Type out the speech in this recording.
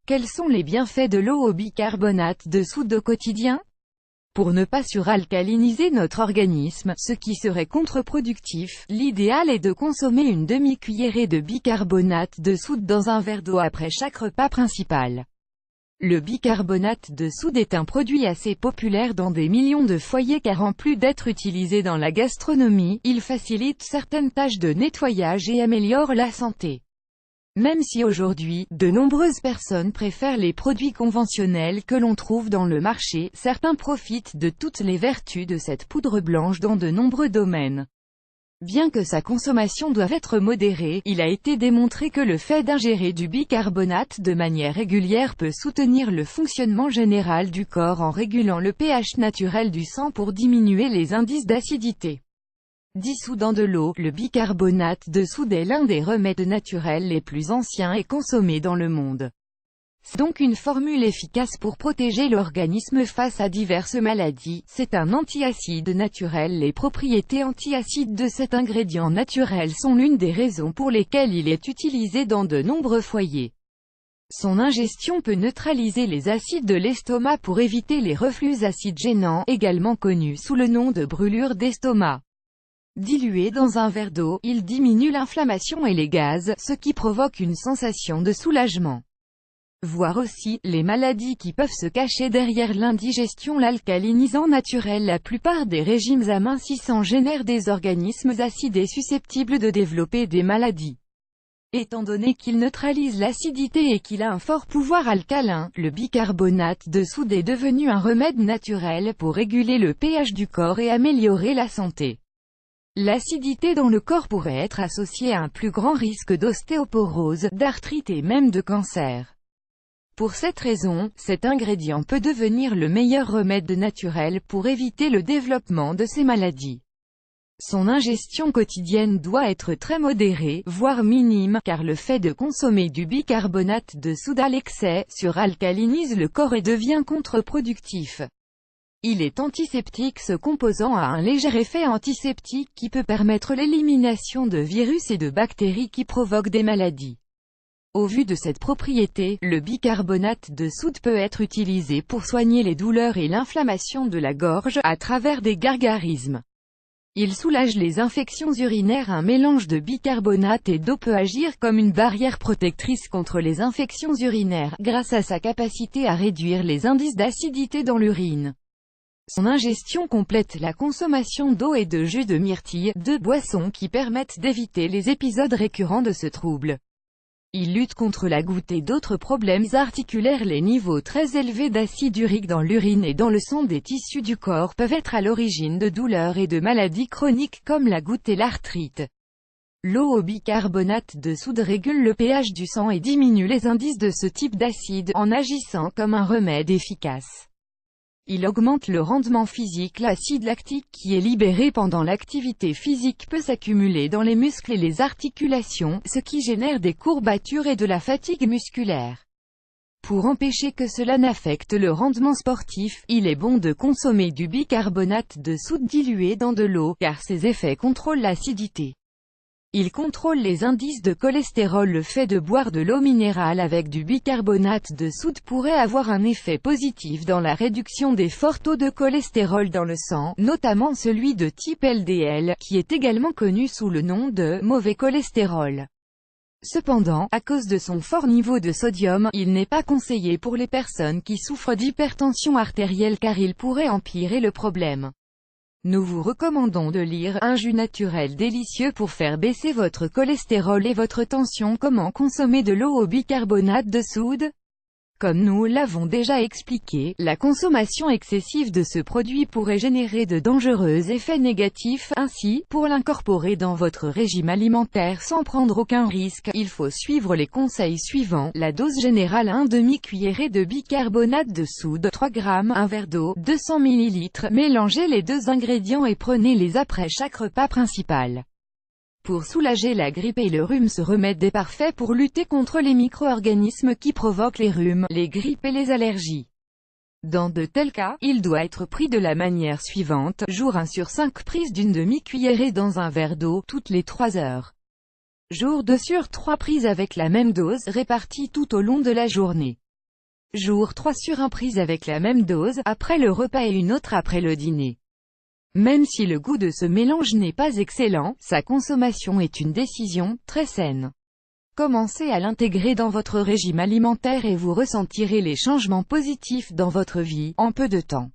Quels sont les bienfaits de l'eau au bicarbonate de soude au quotidien? Pour ne pas suralcaliniser notre organisme, ce qui serait contre-productif, l'idéal est de consommer une demi-cuillerée de bicarbonate de soude dans un verre d'eau après chaque repas principal. Le bicarbonate de soude est un produit assez populaire dans des millions de foyers car en plus d'être utilisé dans la gastronomie, il facilite certaines tâches de nettoyage et améliore la santé. Même si aujourd'hui, de nombreuses personnes préfèrent les produits conventionnels que l'on trouve dans le marché, certains profitent de toutes les vertus de cette poudre blanche dans de nombreux domaines. Bien que sa consommation doive être modérée, il a été démontré que le fait d'ingérer du bicarbonate de manière régulière peut soutenir le fonctionnement général du corps en régulant le pH naturel du sang pour diminuer les indices d'acidité. Dissous dans de l'eau, le bicarbonate de soude est l'un des remèdes naturels les plus anciens et consommés dans le monde. C'est donc une formule efficace pour protéger l'organisme face à diverses maladies. C'est un antiacide naturel. Les propriétés antiacides de cet ingrédient naturel sont l'une des raisons pour lesquelles il est utilisé dans de nombreux foyers. Son ingestion peut neutraliser les acides de l'estomac pour éviter les reflux acides gênants, également connus sous le nom de brûlure d'estomac. Dilué dans un verre d'eau, il diminue l'inflammation et les gaz, ce qui provoque une sensation de soulagement. Voir aussi, les maladies qui peuvent se cacher derrière l'indigestion. L'alcalinisant naturel. La plupart des régimes amincissants génèrent des organismes acidés susceptibles de développer des maladies. Étant donné qu'il neutralise l'acidité et qu'il a un fort pouvoir alcalin, le bicarbonate de soude est devenu un remède naturel pour réguler le pH du corps et améliorer la santé. L'acidité dans le corps pourrait être associée à un plus grand risque d'ostéoporose, d'arthrite et même de cancer. Pour cette raison, cet ingrédient peut devenir le meilleur remède naturel pour éviter le développement de ces maladies. Son ingestion quotidienne doit être très modérée, voire minime, car le fait de consommer du bicarbonate de soude à l'excès suralcalinise le corps et devient contre-productif. Il est antiseptique. Ce composant a un léger effet antiseptique qui peut permettre l'élimination de virus et de bactéries qui provoquent des maladies. Au vu de cette propriété, le bicarbonate de soude peut être utilisé pour soigner les douleurs et l'inflammation de la gorge, à travers des gargarismes. Il soulage les infections urinaires. Un mélange de bicarbonate et d'eau peut agir comme une barrière protectrice contre les infections urinaires, grâce à sa capacité à réduire les indices d'acidité dans l'urine. Son ingestion complète la consommation d'eau et de jus de myrtille, deux boissons qui permettent d'éviter les épisodes récurrents de ce trouble. Il lutte contre la goutte et d'autres problèmes articulaires. Les niveaux très élevés d'acide urique dans l'urine et dans le sang des tissus du corps peuvent être à l'origine de douleurs et de maladies chroniques comme la goutte et l'arthrite. L'eau au bicarbonate de soude régule le pH du sang et diminue les indices de ce type d'acide, en agissant comme un remède efficace. Il augmente le rendement physique. L'acide lactique qui est libéré pendant l'activité physique peut s'accumuler dans les muscles et les articulations, ce qui génère des courbatures et de la fatigue musculaire. Pour empêcher que cela n'affecte le rendement sportif, il est bon de consommer du bicarbonate de soude dilué dans de l'eau, car ses effets contrôlent l'acidité. Il contrôle les indices de cholestérol. Le fait de boire de l'eau minérale avec du bicarbonate de soude pourrait avoir un effet positif dans la réduction des forts taux de cholestérol dans le sang, notamment celui de type LDL, qui est également connu sous le nom de « mauvais cholestérol ». Cependant, à cause de son fort niveau de sodium, il n'est pas conseillé pour les personnes qui souffrent d'hypertension artérielle car il pourrait empirer le problème. Nous vous recommandons de lire « Un jus naturel délicieux pour faire baisser votre cholestérol et votre tension. Comment consommer de l'eau au bicarbonate de soude ?» Comme nous l'avons déjà expliqué, la consommation excessive de ce produit pourrait générer de dangereux effets négatifs. Ainsi, pour l'incorporer dans votre régime alimentaire sans prendre aucun risque, il faut suivre les conseils suivants. La dose générale: 1 demi-cuillerée de bicarbonate de soude, 3 g, 1 verre d'eau, 200 ml. Mélangez les deux ingrédients et prenez-les après chaque repas principal. Pour soulager la grippe et le rhume, ce remède est parfait pour lutter contre les micro-organismes qui provoquent les rhumes, les grippes et les allergies. Dans de tels cas, il doit être pris de la manière suivante: jour 1 sur 5 prises d'une demi-cuillerée dans un verre d'eau, toutes les 3 heures. Jour 2 sur 3 prises avec la même dose, répartie tout au long de la journée. Jour 3 sur un prise avec la même dose, après le repas et une autre après le dîner. Même si le goût de ce mélange n'est pas excellent, sa consommation est une décision très saine. Commencez à l'intégrer dans votre régime alimentaire et vous ressentirez les changements positifs dans votre vie, en peu de temps.